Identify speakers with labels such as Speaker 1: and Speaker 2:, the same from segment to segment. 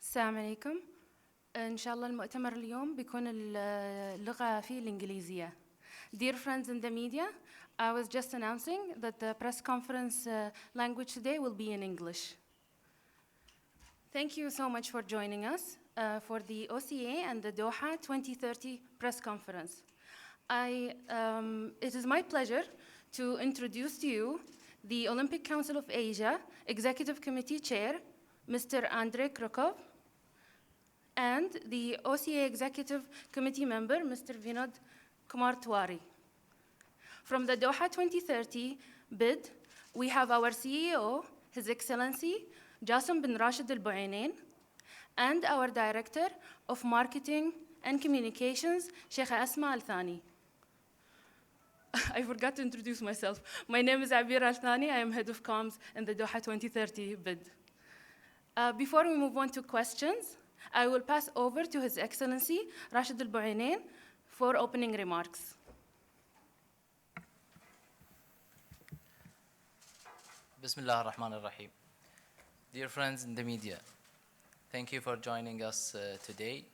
Speaker 1: السلام عليكم. إن شاء الله المؤتمر اليوم بيكون اللغة فيه الإنجليزية. Dear friends in the media, I was just announcing that the press conference language today will be in English. Thank you so much for joining us for the OCA and the Doha 2030 press conference. It is my pleasure to introduce to you the Olympic Council of Asia Executive Committee Chair, Mr. Andrei Krokov, and the OCA Executive Committee member, Mr. Vinod Kumar Tiwari. From the Doha 2030 bid, we have our CEO, His Excellency Jassim bin Rashid Al Buainain, and our Director of Marketing and Communications, Sheikh Asma Al Thani. I forgot to introduce myself. My name is Abir Al Thani. I am Head of Comms in the Doha 2030 bid. Before we move on to questions, I will pass over to His Excellency Rashid Al Buainain for opening remarks.
Speaker 2: Bismillah ar-Rahman ar-Rahim. Dear friends in the media, thank you for joining us today.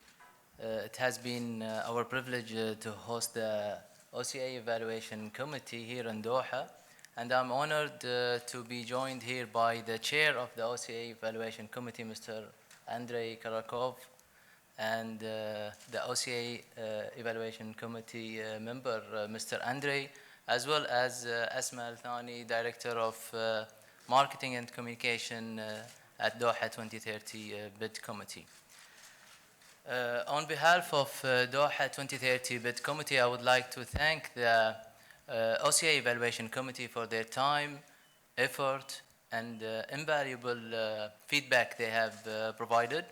Speaker 2: It has been our privilege to host the OCA Evaluation Committee here in Doha, and I'm honored to be joined here by the chair of the OCA Evaluation Committee, Mr. Andrei Karakov, and the OCA Evaluation Committee member, Mr. Andrei, as well as Asma Al Thani, Director of Marketing and Communication at Doha 2030 Bid Committee. On behalf of Doha 2030 Bid Committee, I would like to thank the OCA Evaluation Committee for their time, effort, and invaluable feedback they have provided.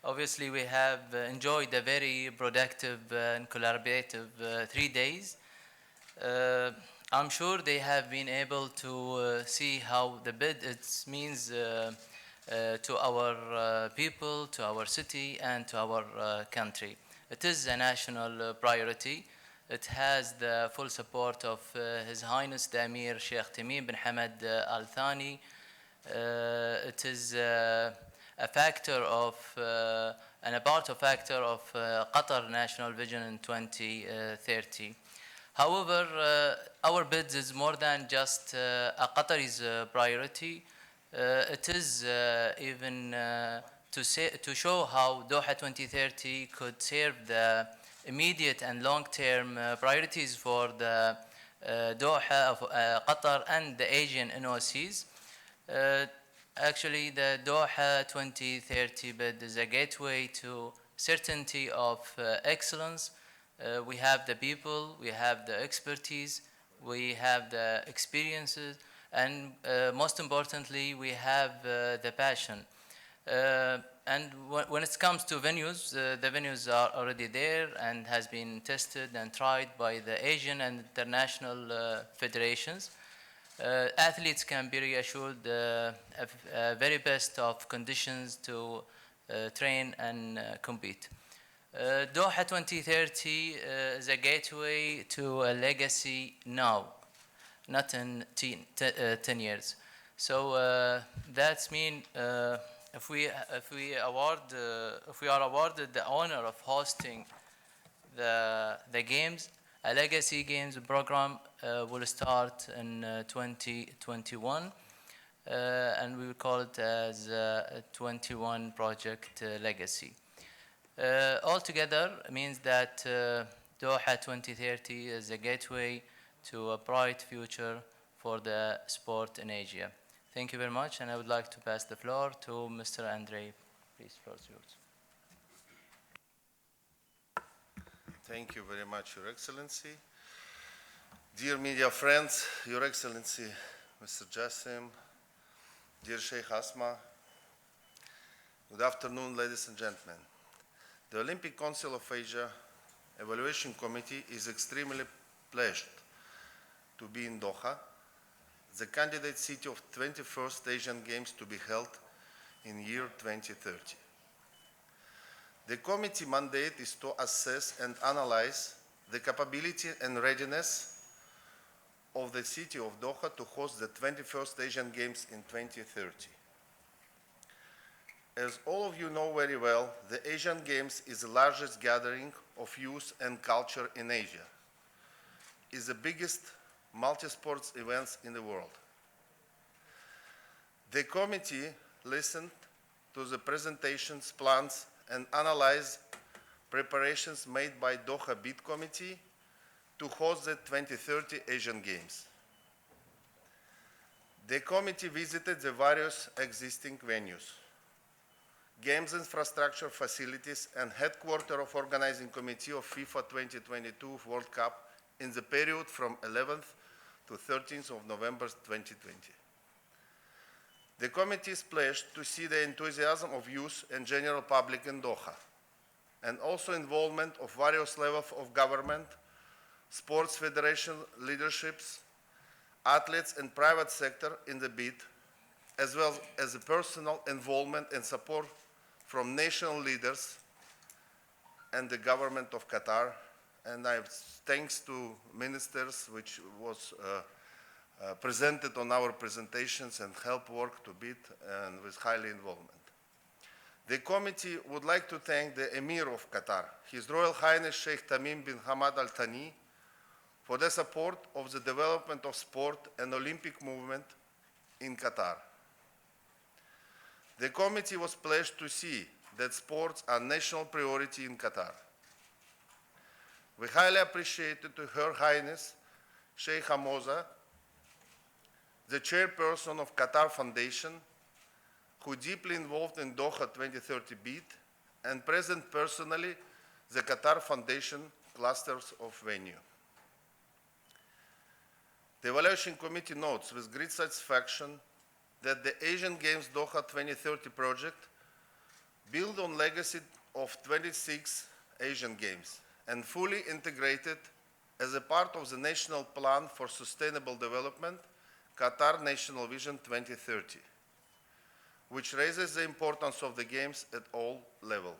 Speaker 2: Obviously, we have enjoyed a very productive and collaborative 3 days. I'm sure they have been able to see how the bid means to our people, to our city, and to our country. It is a national priority. It has the full support of His Highness the Emir Sheikh Tamim bin Hamad Al Thani. It is a factor of and a part of factor of Qatar National Vision in 2030. However, our bid is more than just a Qatari's priority. It is even to show how Doha 2030 could serve the immediate and long-term priorities for the Doha of Qatar and the Asian NOCs. Actually, the Doha 2030 bid is a gateway to certainty of excellence. We have the people, we have the expertise, we have the experiences, and most importantly, we have the passion. And when it comes to venues, the venues are already there and has been tested and tried by the Asian and international federations. Athletes can be reassured very best of conditions to train and compete. Doha 2030 is a gateway to a legacy now, not in 10 years. So that's mean if we are awarded the honor of hosting the games, a legacy games program will start in 2021, and we will call it as 21 Project Legacy. Altogether means that Doha 2030 is a gateway to a bright future for the sport in Asia. Thank you very much, and I would like to pass the floor to Mr. Andrei. Please, floor is yours.
Speaker 3: Thank you very much, Your Excellency. Dear media friends, Your Excellency, Mr. Jassim, dear Sheikh Asma, good afternoon, ladies and gentlemen. The Olympic Council of Asia Evaluation Committee is extremely pleased to be in Doha, the candidate city of 21st Asian Games to be held in year 2030. The committee mandate is to assess and analyze the capability and readiness of the city of Doha to host the 21st Asian Games in 2030. As all of you know very well, the Asian Games is the largest gathering of youth and culture in Asia. It's the biggest multi-sports events in the world. The committee listened to the presentations, plans, and analyzed preparations made by Doha Bid Committee to host the 2030 Asian Games. The committee visited the various existing venues, games infrastructure facilities, and headquarters of organizing committee of FIFA 2022 World Cup in the period from 11th to 13th of November 2020. The committee is pleased to see the enthusiasm of youth and general public in Doha, and also involvement of various levels of government, sports federation leaderships, athletes and private sector in the bid, as well as the personal involvement and support from national leaders and the government of Qatar. And thanks to ministers, which was presented on our presentations and help work to bid and with highly involvement. The committee would like to thank the Emir of Qatar, His Royal Highness Sheikh Tamim bin Hamad Al Thani, for the support of the development of sport and Olympic movement in Qatar. The committee was pleased to see that sports are national priority in Qatar. We highly appreciated Her Highness Sheikh Hamoza, the chairperson of Qatar Foundation, who deeply involved in Doha 2030 bid and present personally the Qatar Foundation clusters of venue. The Evaluation Committee notes with great satisfaction that the Asian Games Doha 2030 project built on legacy of 26 Asian Games and fully integrated as a part of the National Plan for Sustainable Development, Qatar National Vision 2030, which raises the importance of the Games at all levels.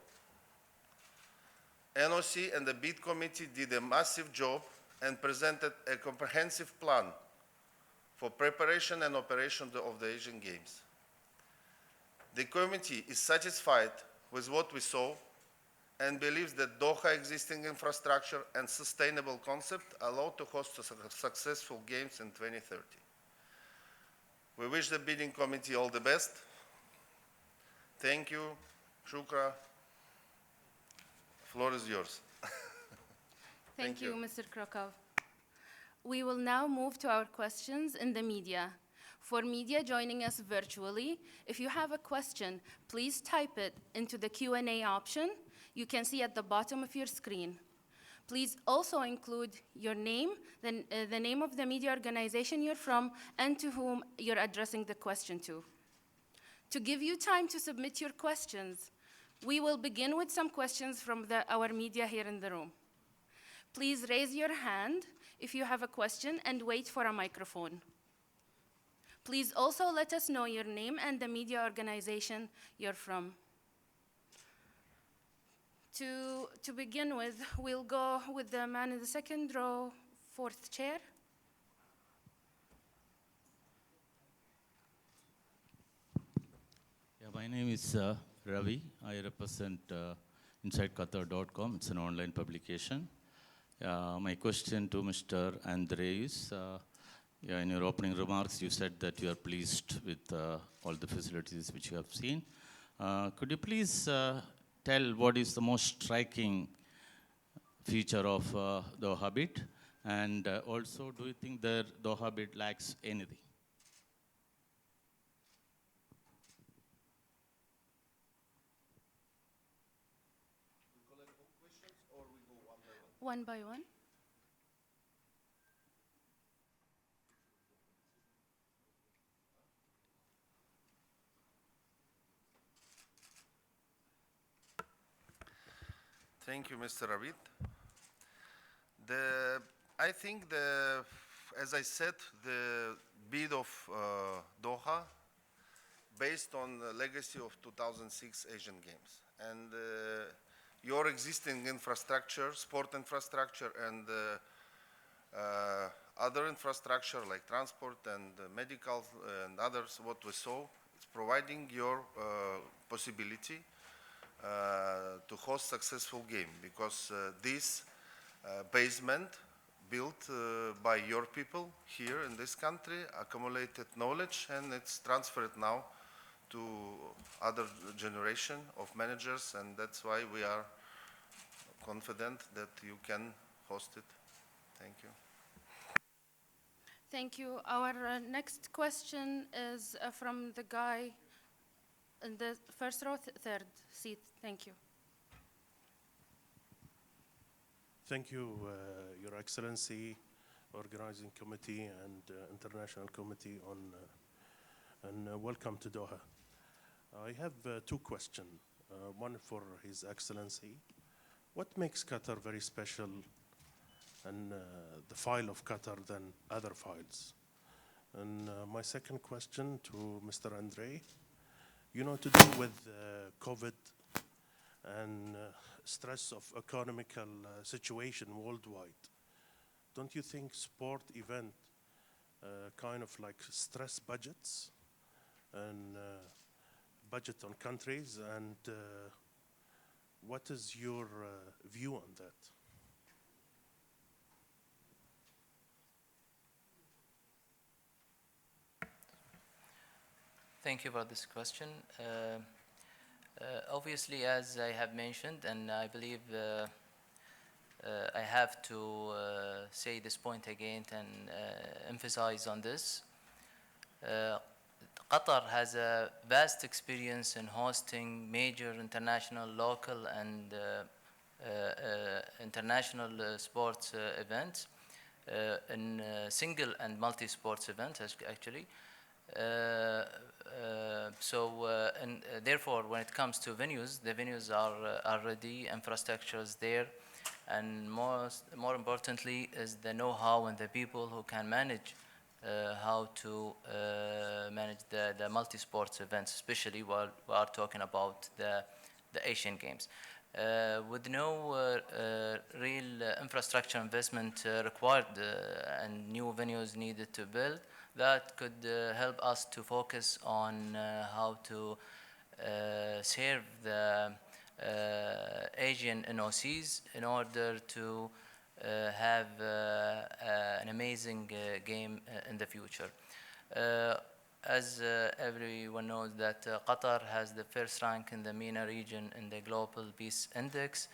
Speaker 3: NOC and the bid committee did a massive job and presented a comprehensive plan for preparation and operation of the Asian Games. The committee is satisfied with what we saw and believes that Doha existing infrastructure and sustainable concept allow to host a successful Games in 2030. We wish the bidding committee all the best. Thank you. Shukra. Floor is yours.
Speaker 1: Thank you, Mr. Krokov. We will now move to our questions in the media. For media joining us virtually, if you have a question, please type it into the Q&A option you can see at the bottom of your screen. Please also include your name, the name of the media organization you're from, and to whom you're addressing the question to. To give you time to submit your questions, we will begin with some questions from our media here in the room. Please raise your hand if you have a question and wait for a microphone. Please also let us know your name and the media organization you're from. To begin with, we'll go with the man in the second row, fourth chair.
Speaker 4: Yeah, my name is Ravi. I represent InsideQatar.com. It's an online publication. My question to Mr. Andre is, in your opening remarks, you said that you are pleased with all the facilities which you have seen. Could you please tell what is the most striking feature of Doha bid? And also, do you think the Doha bid lacks anything?
Speaker 1: One by one.
Speaker 3: Thank you, Mr. Ravid. I think, as I said, the bid of Doha, based on the legacy of 2006 Asian Games. And your existing infrastructure, sport infrastructure, and other infrastructure like transport and medical and others, what we saw, it's providing your possibility to host successful game, because this basement built by your people here in this country, accumulated knowledge, and it's transferred now to other generation of managers, and that's why we are confident that you can host it. Thank you.
Speaker 1: Thank you. Our next question is from the guy in the first row, third seat. Thank you.
Speaker 5: Thank you, Your Excellency, Organizing Committee and International Committee and welcome to Doha. I have two questions. One for His Excellency. What makes Qatar very special and the file of Qatar than other files? And my second question to Mr. Andre, to do with COVID and stress of economical situation worldwide, don't you think sport event kind of like stress budgets and budget on countries, and what is your view on that?
Speaker 2: Thank you for this question. Obviously, as I have mentioned, and I believe I have to say this point again and emphasize on this. Qatar has a vast experience in hosting major international, local, and international sports events, in single and multi-sports events, actually. And therefore, when it comes to venues, the venues are ready, infrastructure is there, and more importantly is the know-how and the people who can manage how to manage the multi-sports events, especially while we are talking about the Asian Games. With no real infrastructure investment required and new venues needed to build, that could help us to focus on how to serve the Asian NOCs in order to have an amazing game in the future. As everyone knows that Qatar has the first rank in the MENA region in the Global Peace Index.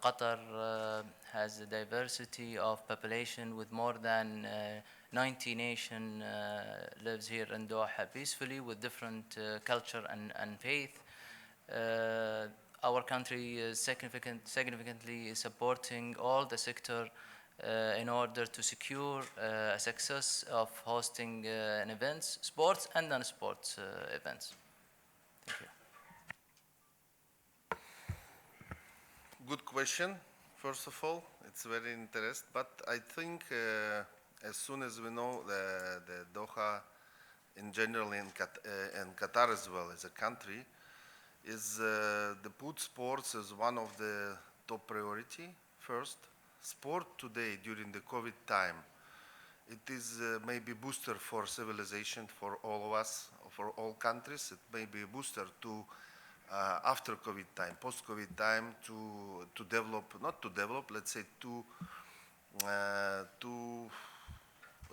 Speaker 2: Qatar has a diversity of population with more than 90 nations lives here in Doha peacefully with different culture and faith. Our country is significantly supporting all the sector in order to secure a success of hosting an events, sports and non-sports events. Thank you.
Speaker 3: Good question, first of all. It's very interesting, but I think as soon as we know the Doha in general and Qatar as well as a country, is the put sports as one of the top priority first. Sport today during the COVID time, it is maybe booster for civilization for all of us, for all countries. It may be a booster to after COVID time, post-COVID time, to develop, not to develop, let's say to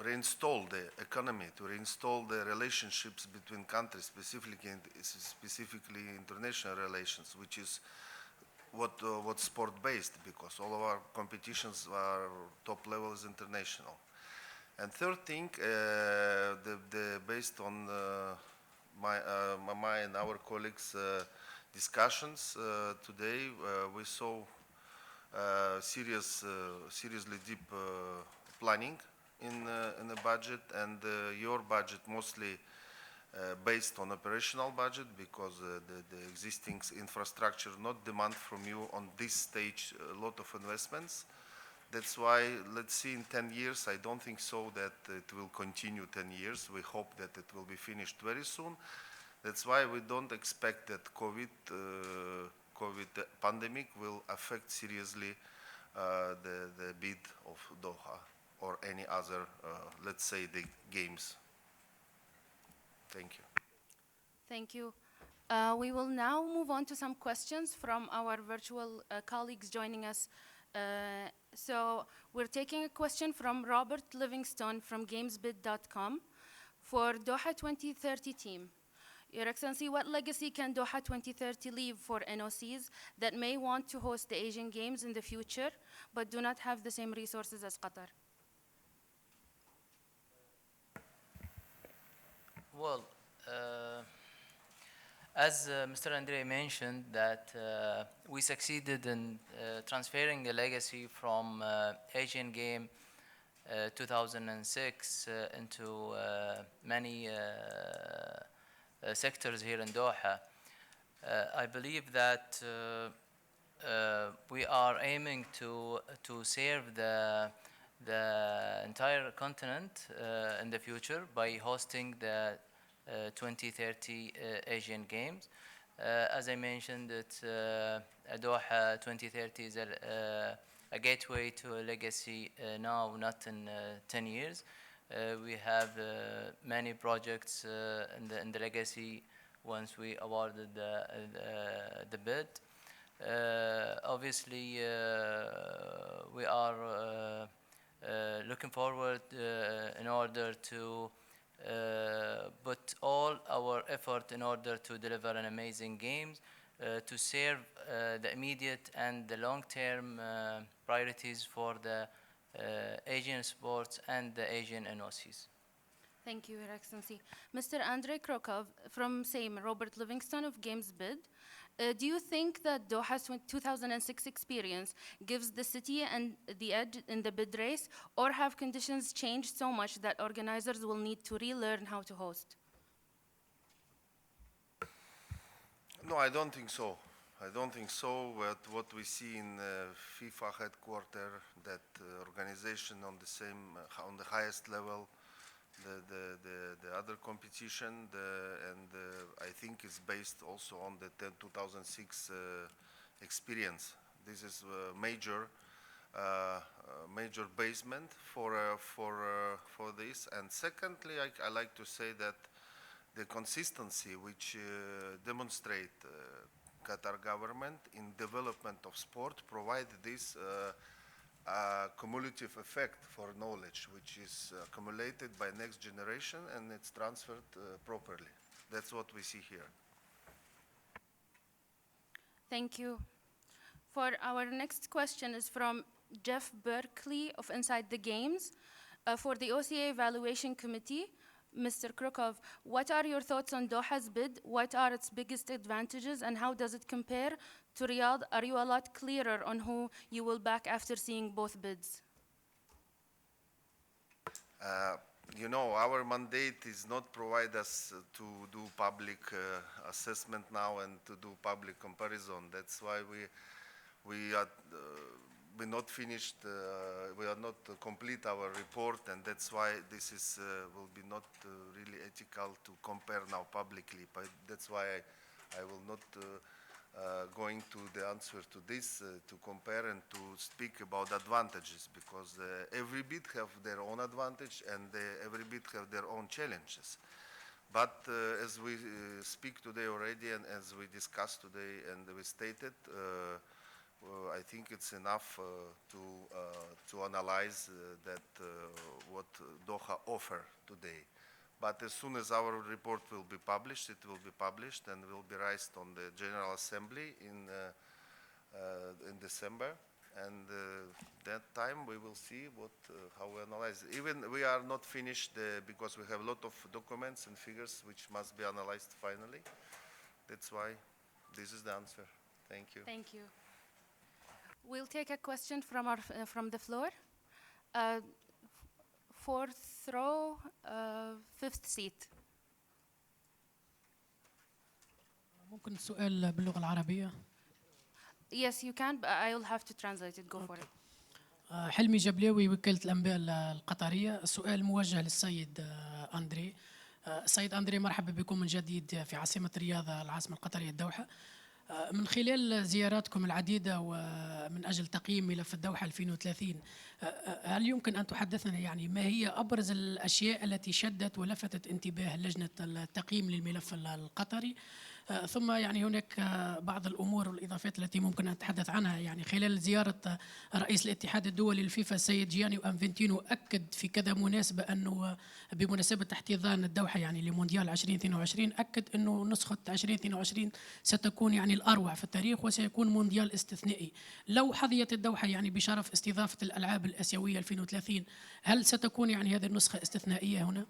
Speaker 3: reinstall the economy, to reinstall the relationships between countries, specifically international relations, which is what sport based, because all of our competitions are top level is international. And third thing, based on my and our colleagues' discussions today, we saw seriously deep planning in the budget, and your budget mostly based on operational budget, because the existing infrastructure not demand from you on this stage a lot of investments. That's why, let's see, in 10 years, I don't think so that it will continue 10 years. We hope that it will be finished very soon. That's why we don't expect that COVID pandemic will affect seriously the bid of Doha or any other, let's say, the games. Thank you.
Speaker 1: Thank you. We will now move on to some questions from our virtual colleagues joining us. So we're taking a question from Robert Livingstone from gamesbid.com for Doha 2030 team. Your Excellency, what legacy can Doha 2030 leave for NOCs that may want to host the Asian Games in the future but do not have the same resources as Qatar?
Speaker 2: Well, as Mr. Andre mentioned, that we succeeded in transferring the legacy from Asian Game 2006 into many sectors here in Doha. I believe that we are aiming to serve the entire continent in the future by hosting the 2030 Asian Games. As I mentioned, Doha 2030 is a gateway to a legacy now, not in 10 years. We have many projects in the legacy once we awarded the bid. Obviously, we are looking forward in order to put all our effort in order to deliver an amazing games, to serve the immediate and the long-term priorities for the Asian sports and the Asian NOCs.
Speaker 1: Thank you, Your Excellency. Mr. Andrei Krokov from same Robert Livingston of GamesBid. Do you think that Doha's 2006 experience gives the city and the edge in the bid race, or have conditions changed so much that organizers will need to relearn how to host?
Speaker 3: No, I don't think so. I don't think so. What we see in FIFA headquarters, that organization on the same, on the highest level, the other competition, and I think it's based also on the 2006 experience. This is a major basement for this. And secondly, I like to say that the consistency which demonstrate Qatar government in development of sport provide this cumulative effect for knowledge, which is accumulated by next generation and it's transferred properly. That's what we see here.
Speaker 1: Thank you. For our next question is from Jeff Berkeley of Inside the Games. For the OCA Evaluation Committee, Mr. Krokov, what are your thoughts on Doha's bid? What are its biggest advantages and how does it compare to Riyadh? Are you a lot clearer on who you will back after seeing both bids?
Speaker 3: You know, our mandate is not provide us to do public assessment now and to do public comparison. That's why we are not finished, we are not complete our report, and that's why this is will be not really ethical to compare now publicly. But that's why I will not going to the answer to this to compare and to speak about advantages, because every bid have their own advantage and every bid have their own challenges. But as we speak today already and as we discussed today and we stated, I think it's enough to analyze that what Doha offer today. But as soon as our report will be published, it will be published and will be raised on the General Assembly in December. And that time we will see what how we analyze. Even we are not finished because we have a lot of documents and figures which must be analyzed finally. That's why this is the answer. Thank you.
Speaker 1: Thank you. We'll take a question from the floor. Fourth row, fifth seat.
Speaker 6: ممكن السؤال باللغة العربية؟
Speaker 1: Yes, you can, but I'll have to translate it. Go for it.
Speaker 6: حلمي جبلاوي، وكالة الأنباء القطرية. السؤال موجه للسيد أندري. السيد أندري، مرحبا بكم من جديد في عاصمة رياض العاصمة القطرية الدوحة. من خلال زياراتكم العديدة ومن أجل تقييم ملف الدوحة 2030 هل يمكن أن تحدثنا يعني ما هي أبرز الأشياء التي شدت ولفتت انتباه لجنة التقييم للملف القطري؟ ثم يعني هناك بعض الأمور والإضافات التي ممكن أن نتحدث عنها. يعني خلال زيارة رئيس الاتحاد الدولي للفيفا السيد جياني أنفنتينو أكد في كذا مناسبة أنه بمناسبة احتضان الدوحة يعني لمونديال 2022 أكد أنه نسخة 2022 ستكون يعني الأروع في التاريخ وسيكون مونديال استثنائي. لو حظيت الدوحة يعني بشرف استضافة الألعاب الآسيوية 2030 هل ستكون يعني هذه النسخة استثنائية هنا؟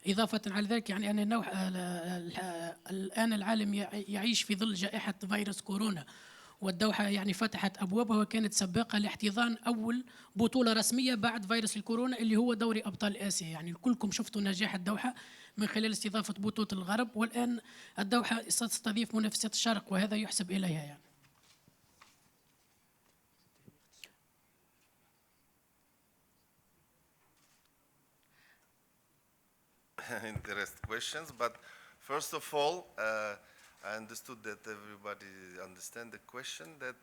Speaker 6: إضافة على ذلك يعني أن الآن العالم يعيش في ظل جائحة فيروس كورونا، والدوحة يعني فتحت أبوابها وكانت سباقة لاحتضان أول بطولة رسمية بعد فيروس الكورونا اللي هو دوري أبطال آسيا. يعني كلكم شفتوا نجاح الدوحة من خلال استضافة بطولة الغرب، والآن الدوحة ستستضيف منافسة الشرق وهذا يحسب إليها يعني.
Speaker 3: Interesting questions, but first of all, I understood that everybody understand the question. That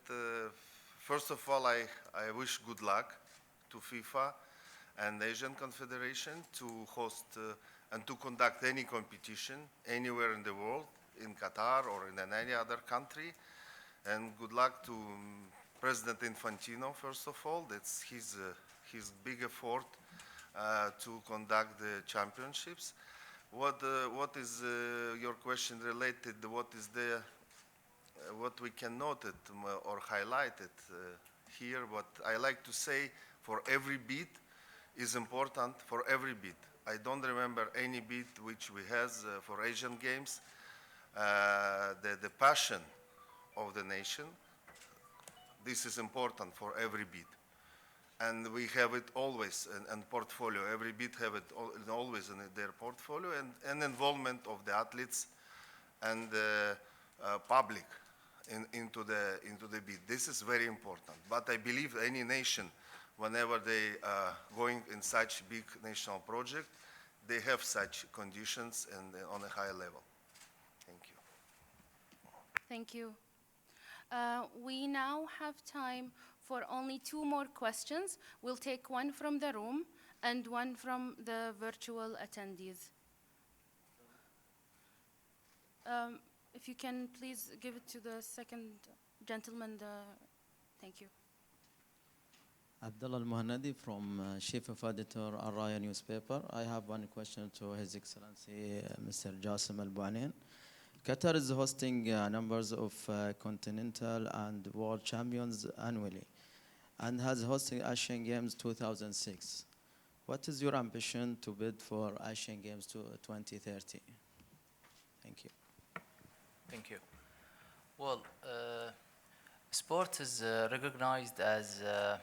Speaker 3: first of all, I wish good luck to FIFA and Asian Confederation to host and to conduct any competition anywhere in the world, in Qatar or in any other country. And good luck to President Infantino, first of all. That's his big effort to conduct the championships. What is your question related? What is the what we can note it or highlight it here? What I like to say, for every beat is important. For every beat, I don't remember any beat which we has for Asian Games. The passion of the nation. This is important for every beat. And we have it always in portfolio. Every beat have it always in their portfolio, and involvement of the athletes and the public into the beat. This is very important. But I believe any nation, whenever they going in such big national project, they have such conditions and on a high level. Thank you.
Speaker 1: Thank you. We now have time for only 2 more questions. We'll take one from the room and one from the virtual attendees. If you can please give it to the second gentleman. Thank you.
Speaker 7: Abdullah Al-Muhannadi from Chief of Editor Al-Raya newspaper. I have one question to His Excellency Mr. Jassim Al-Buanin. Qatar is hosting numbers of continental and world champions annually and has hosted Asian Games 2006. What is your ambition to bid for Asian Games 2030? Thank you.
Speaker 2: Thank you. Well, sport is recognized as a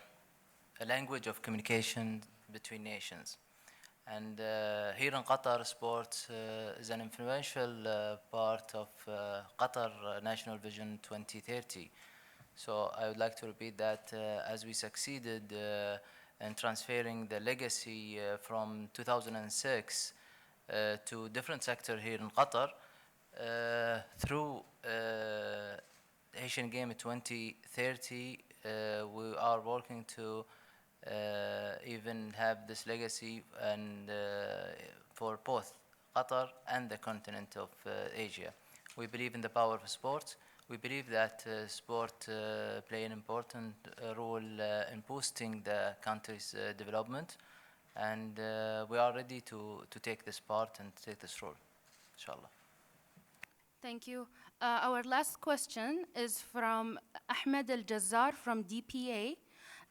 Speaker 2: language of communication between nations. And here in Qatar, sport is an influential part of Qatar National Vision 2030. So I would like to repeat that as we succeeded in transferring the legacy from 2006 to different sectors here in Qatar through Asian Game 2030, we are working to even have this legacy and for both Qatar and the continent of Asia. We believe in the power of sport. We believe that sport play an important role in boosting the country's development, and we are ready to take this part and take this role, inshallah.
Speaker 1: Thank you. Our last question is from Ahmed Al-Jazzar from DPA,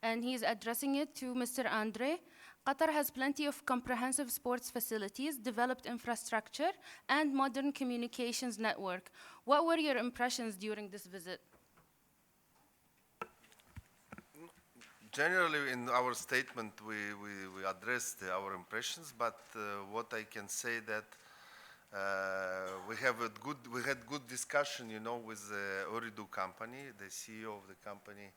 Speaker 1: and he's addressing it to Mr. Andre. Qatar has plenty of comprehensive sports facilities, developed infrastructure, and modern communications network. What were your impressions during this visit?
Speaker 3: Generally, in our statement, we addressed our impressions, but what I can say that we had good discussion, you know, with the Ooredoo company, the CEO of the company.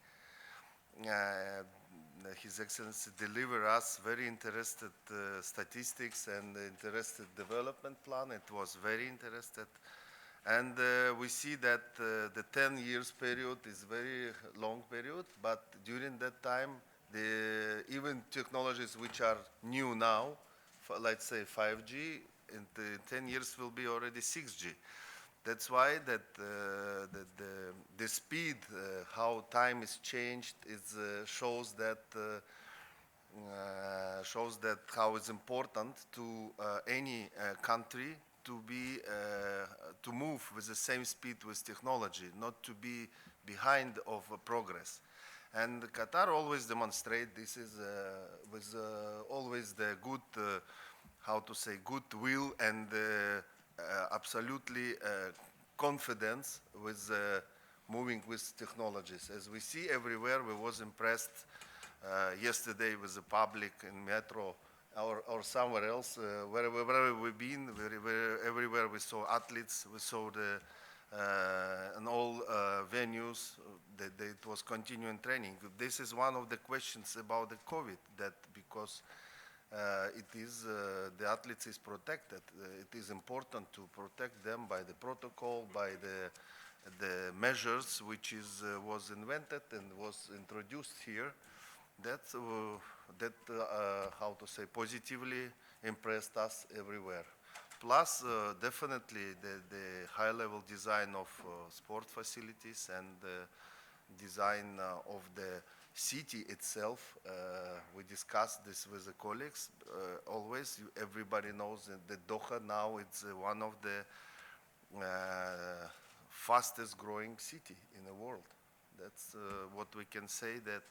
Speaker 3: His Excellency delivered us very interested statistics and interested development plan. It was very interested, And we see that the 10 years period is very long period, but during that time, even technologies which are new now, let's say 5G, in 10 years will be already 6G. That's why that the speed, how time is changed, shows that how it's important to any country to move with the same speed with technology, not to be behind of progress. And Qatar always demonstrate this is with always the good, how to say, goodwill and absolutely confidence with moving with technologies. As we see everywhere, we was impressed yesterday with the public in metro or somewhere else, wherever we've been, everywhere we saw athletes, we saw in all venues that it was continuing training. This is one of the questions about the COVID, that because the athletes is protected. It is important to protect them by the protocol, by the measures which was invented and was introduced here. That how to say, positively impressed us everywhere. Plus, definitely the high-level design of sport facilities and the design of the city itself. We discussed this with the colleagues. Always, everybody knows that Doha now it's one of the fastest growing city in the world. That's what we can say, that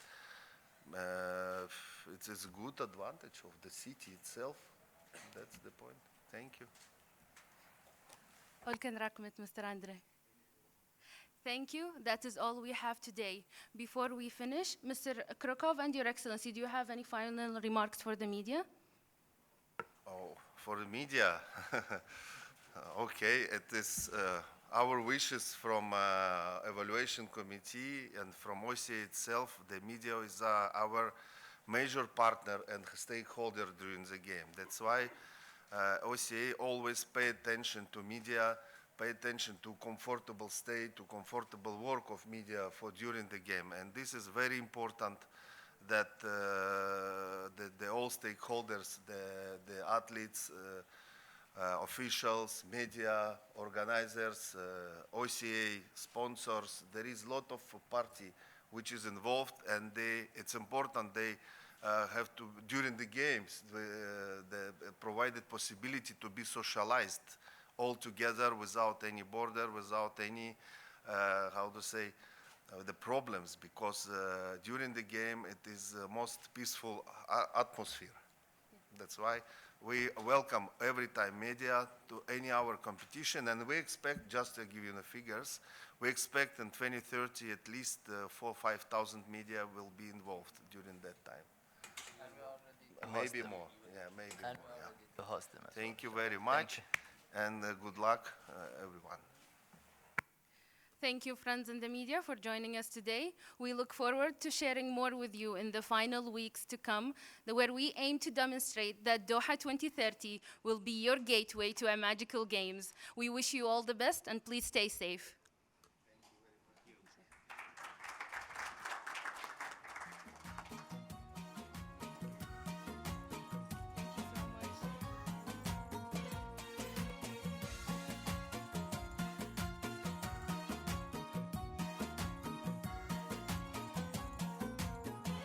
Speaker 3: it is a good advantage of the city itself. That's the point. Thank you.
Speaker 1: Olken Rakmet, Mr. Andre. Thank you. That is all we have today. Before we finish, Mr. Krokov and Your Excellency, do you have any final remarks for the media?
Speaker 3: Oh, for the media, okay. It is our wishes from evaluation committee and from OCA itself. The media is our major partner and stakeholder during the game. That's why OCA always pay attention to media, pay attention to comfortable stay, to comfortable work of media for during the game. And this is very important, that the all stakeholders, the athletes, officials, media, organizers, OCA, sponsors, there is a lot of party which is involved, and it's important they have to, during the games, the provided possibility to be socialized all together without any border, without any, how to say, the problems, because during the game it is the most peaceful atmosphere. That's why we welcome every time media to any our competition, and we expect, just to give you the figures, we expect in 2030 at least 4,000 or 5,000 media will be involved during that time.
Speaker 2: And we are ready to host
Speaker 3: Maybe
Speaker 2: them.
Speaker 3: more, yeah, maybe
Speaker 2: And
Speaker 3: more.
Speaker 2: we are
Speaker 3: Yeah.
Speaker 2: ready to host them as
Speaker 3: Thank you
Speaker 2: well.
Speaker 3: very much, and good luck, everyone.
Speaker 1: Thank you, friends in the media, for joining us today. We look forward to sharing more with you in the final weeks to come, where we aim to demonstrate that Doha 2030 will be your gateway to our magical games. We wish you all the best, and please stay safe.